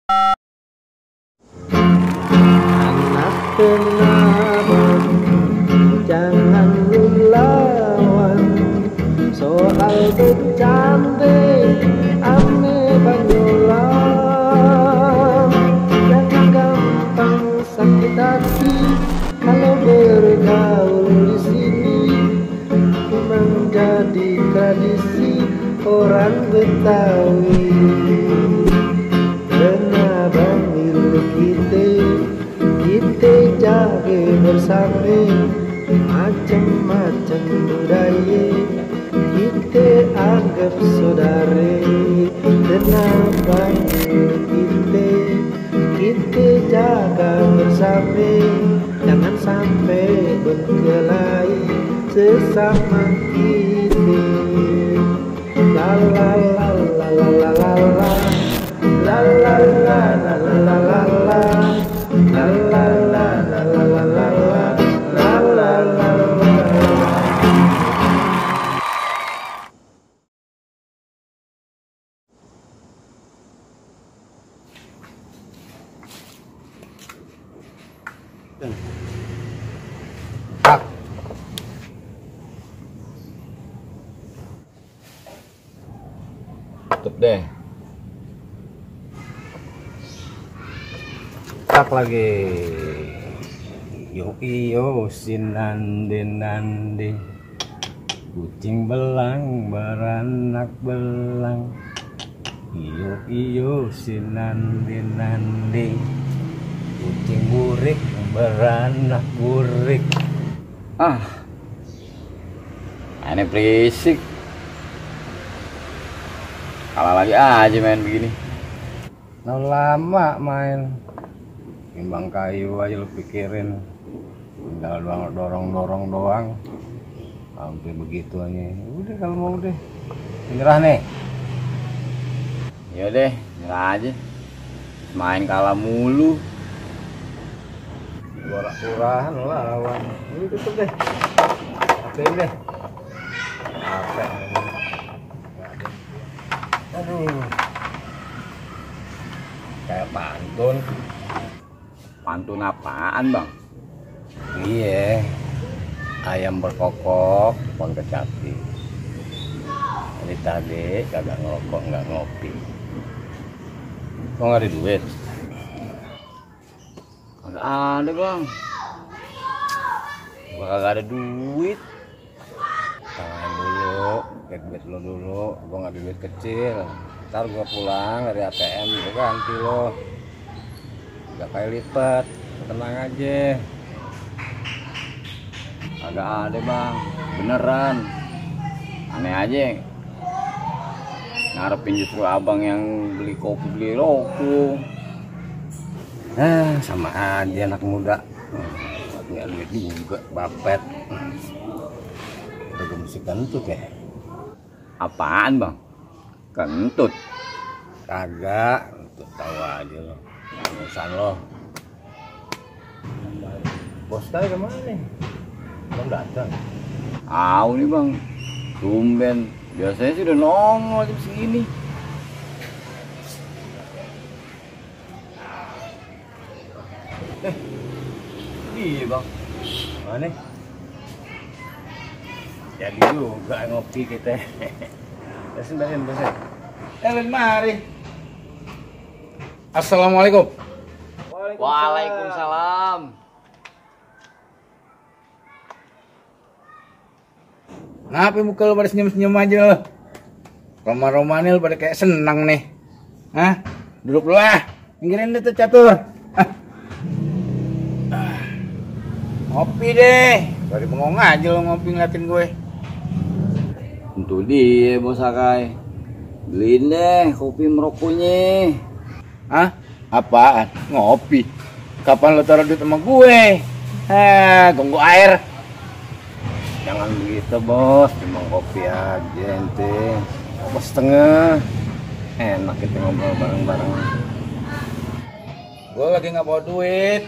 Anak tenaman, jangan lawan soal bercanda ame banyolan. Jangan gampang sakit hati kalau bergaul di sini, menjadi tradisi orang Betawi. Kenapa milik kita jaga bersama, macam-macam budaya kita anggap saudara. Kenapa milik kita jaga bersama, jangan sampai berkelahi sesama kita. La la la la la la la la. La la la la la la la la. La la la la la la la la. La la la la. Tak. Tutup deh. Tak lagi. Yo iyo sinandi kucing belang beranak belang. Iyo iyo sinandi kucing burik beranak burik. Ini berisik. Kalah lagi aja main begini. Nah, lama main. Timbang kayu aja lu pikirin. Tinggal dorong-dorong doang. Sampai begitu aja. Udah kalau mau deh. Menyerah nih. Ya deh, nyerah aja. Main kalah mulu. Borak-borahan lawan. Ini tutup deh. Oke deh. Capek. Aduh. Kayak pantun. Pantun apaan, Bang? Iya. Ayam berkokok, pohon kecapi. Dari tadi kagak ngerokok, nggak ngopi. Kok nggak ada duit? Kagak ada, Bang. Gua kagak ada duit. Tangan dulu, get duit lo dulu. Gua nggak ada duit kecil. Ntar gua pulang dari ATM, gua ganti lo. 3 kali lipat. Tenang aja. Kagak ada, Bang. Beneran. Aneh aja. Ngarepin justru abang yang beli kopi beli rokok. Sama aja anak muda. Nggak duit juga, bapet. Udah mesti kentut ya? Apaan, Bang? Kentut? Kagak, kentut tahu aja lo. Urusan lo. Bos tadi kemana nih? Belum datang. Tahu nih, Bang. Tumben. Biasanya sih udah nongol jam segini. Iya, Bang. Mana? Jadi juga ngopi kita. Besin. Mari. Assalamualaikum. Waalaikumsalam. Kenapa muka lu pada senyum-senyum aja lo? Roma-romanil pada kayak senang nih. Hah? Duduk dulu lah. Pinggirin itu catur. Ngopi deh. Dari bengong aja lo ngopi ngeliatin gue. Itu dia Bos Akai. Beliin deh kopi merokoknya. Hah? Apaan? Ngopi? Kapan lo taruh duit sama gue? Tunggu air. Jangan begitu, Bos. Cuma kopi aja ente. Kopi setengah. Enak kita ngobrol bareng-bareng. Gue lagi nggak bawa duit.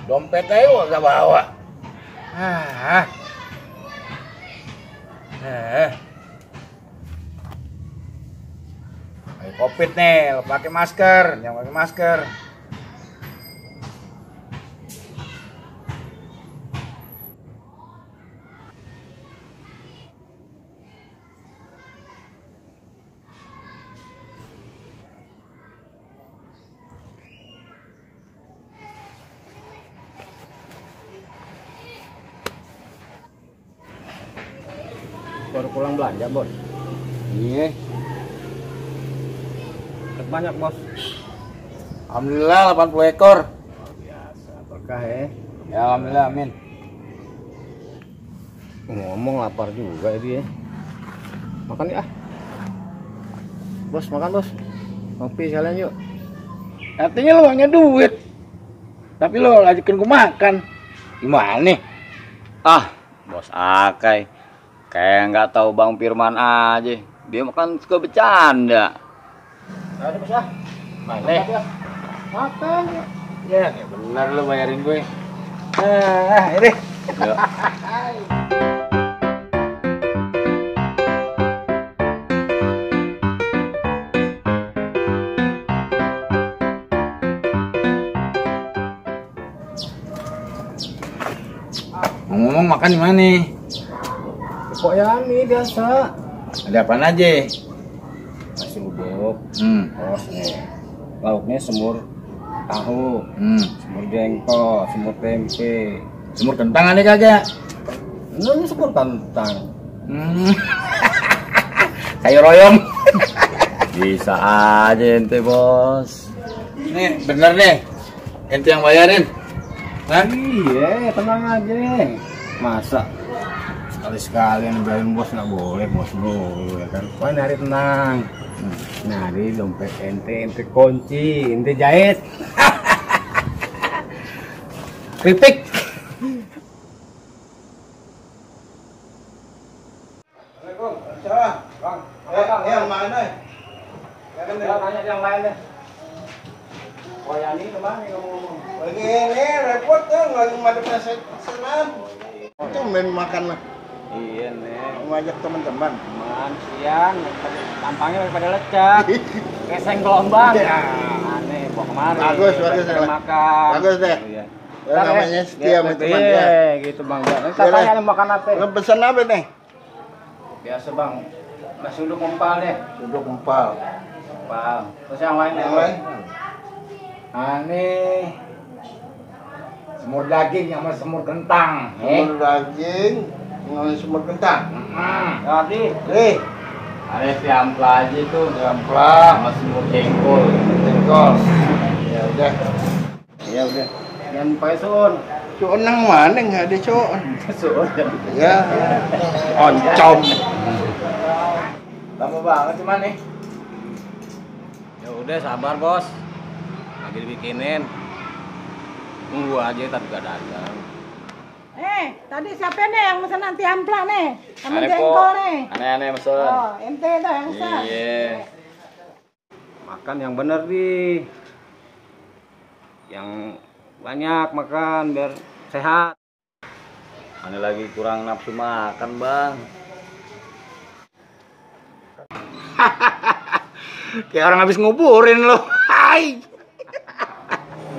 Dompet aja gak bawa. Ayo Covid nih, lo pakai masker, jangan pakai masker. Baru pulang belanja, Bos. Iya. Banyak, Bos. Alhamdulillah 80 ekor. Biasa, berkah ya. Ya alhamdulillah, amin. Ngomong lapar juga dia. Makan ya. Bos, makan, Bos. Kopi sekalian yuk. Artinya lo punya duit. Tapi lo ajakin gue makan. Gimana nih? Ah, Bos Akai. Kayak nggak tahu Bang Firman aja. Dia makan suka bercanda. Ada, Bos ya. Mana? Makan. Ya, benar lo bayarin gue. Nah, ini. Yuk. Ngomong makan di mana nih? Kok ya mie biasa. Ada apaan aja? Nasi uduk. Hmm. Nih. Lauknya semur tahu, semur jengkol, semur tempe. Semur kentang ada kagak? Ini semur kentang. Sayur royong. Bisa aja ente, Bos. Nih, bener deh. Ente yang bayarin. Hah? Iya, tenang aja. Masa sekali-sekali yang bayarin bos nggak boleh, bos dulu ya kan? Wah, nyari tenang. Nyari dompet ente kunci, ente jahit. Kritik. Bang, yang mana? Tanya yang lain deh. Wayani kemana ngomong? Lagi ini repot tuh, lagi madepnya senam. Itu main makan lah, Iya nih. ngajak teman-teman. Teman siang, tampangnya pada lecak. Keseng gelombang. Ya. Aneh, bawa kemari. Bagus Kita lah. makan. Bagus deh. Iya. Ya, namanya setia sama teman Iya, ya. gitu Bang. Nanti Boleh. tanya nih makan apa? Lo pesan apa nih? Biasa Bang. Nasi uduk empal deh. Duduk empal. Empal. Terus yang lain Yang lain? Aneh. Semur daging sama semur kentang. Semur daging, dengan semur kentang. Jadi, Nih, Ada tiampla aja tuh. gampla, Sama semur jengkol. jengkol. Ya udah. Ya udah. yang pakai sun. Cuonang mana nggak ada cuon? Sun. Ya, oncom. Lama banget cuman nih. Ya udah sabar bos. Lagi dibikinin. Tunggu aja tapi gak datang. Tadi siapa nih yang pesan nanti ampla nih? Sama Aneh, jengkol Po. nih. Aneh-aneh mesen. Oh, ente tuh yang pesan. Iya. Makan yang bener di. Yang banyak makan biar sehat. Aneh lagi kurang nafsu makan, Bang. Kayak orang habis nguburin lo. Hai.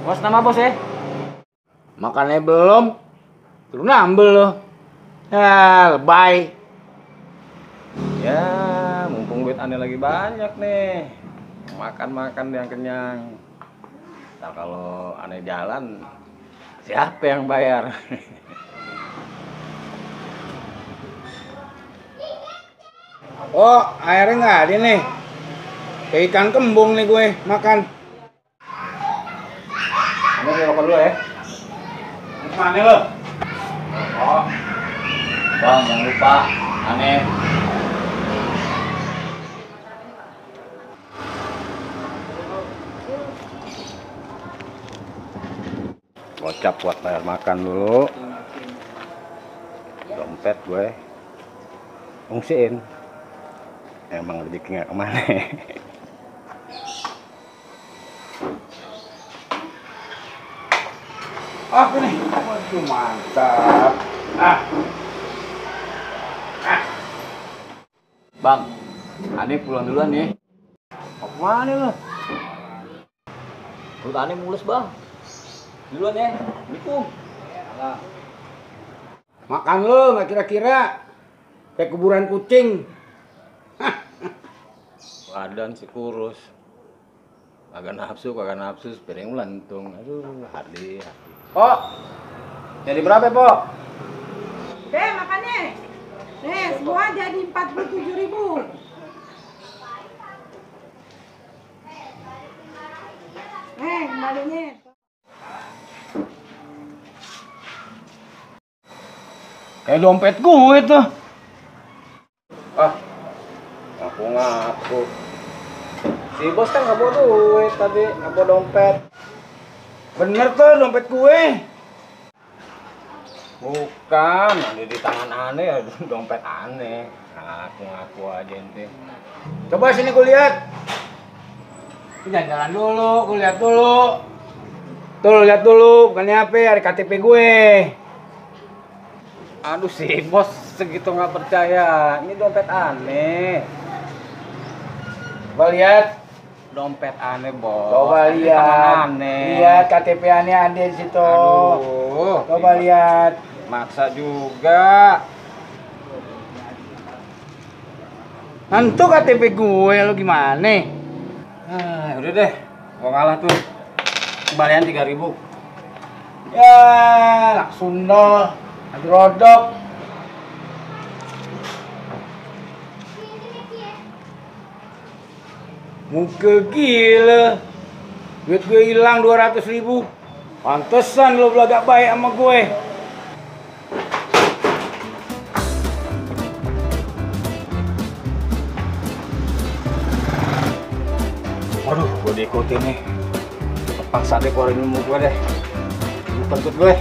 Bos nama bos ya? Makannya belum. Terus nambel lo. Ya, lebay. Ya, mumpung duit aneh lagi banyak nih. Makan-makan yang kenyang. Ntar kalau aneh jalan, siapa yang bayar? Oh, airnya nggak ada nih. Kayak ikan kembung nih gue makan. Aneh di rokok dulu ya. Mana lo? Oh. Bang, jangan lupa. Aneh. Gocap buat bayar makan dulu. Dompet gue fungsiin. Emang rezeki nggak kemana. Oh, ini. Waduh, mantap. Ah. Bang, Aneh pulang duluan ya. Oke. Mana lu? Perutane mulus, Bang. Duluan ya. Assalamualaikum. Makan lu nggak kira-kira kayak kuburan kucing. Badan si kurus. Kagak nafsu, piring melentung. Aduh, hadi. Oh, jadi berapa, Po? Deh, makannya. Nih, semua jadi 47.000. Kembalinya. Kayak dompet gue tuh. Ah, ngaku. Si bos kan nggak bawa duit tadi, nggak bawa dompet. Bener tuh dompet gue. Bukan, ada di tangan aneh, dompet aneh. Ngaku aja ente. Coba sini gue lihat. Jalan dulu, gue lihat dulu. Tuh lu lihat dulu, bukannya apa? Ada KTP gue. Aduh si bos segitu nggak percaya. Ini dompet aneh. Coba lihat. Dompet aneh bos. Coba Di lihat. tangan aneh. Lihat KTP aneh ada di situ. Aduh. Coba lihat. Maksa juga. Nanti KTP gue lu gimana? Udah deh, gua kalah tuh. Kembalian 3.000. Ya, langsung nol. Ada rodok. Muka gila. Duit gue hilang 200.000. Pantesan lo belagak baik sama gue. Waduh, gue diikutin nih. Terpaksa deh keluarin ilmu gue deh. Kentut gue.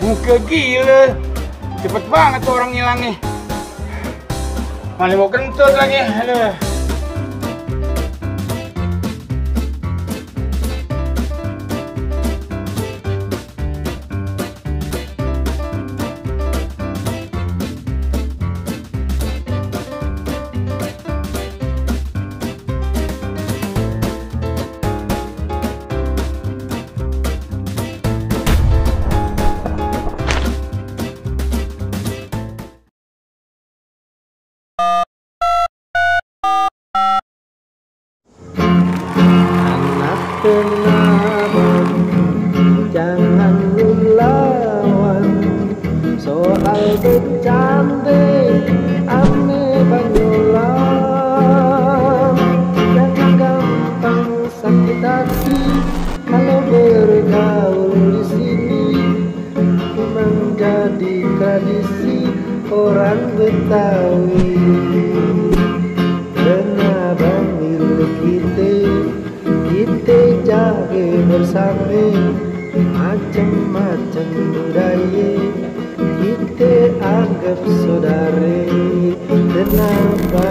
Muka gila. Cepet banget tuh orang ngilangnya. Mana mau kentut lagi. Aduh. Jangan lawan soal bercanda ame banyolan. Jangan gampang sakit hati kalau bergaul di sini. Menjadi tradisi orang Betawi. Kenapa milik kita jaga bersama. Macam-macam budaya kita anggap saudara. Kenapa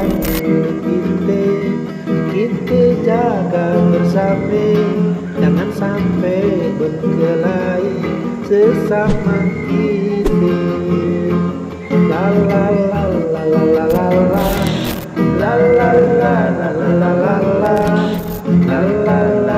kita jaga bersama. Jangan sampai berkelahi sesama kita. La la la la la la la la la la la la la la la la la la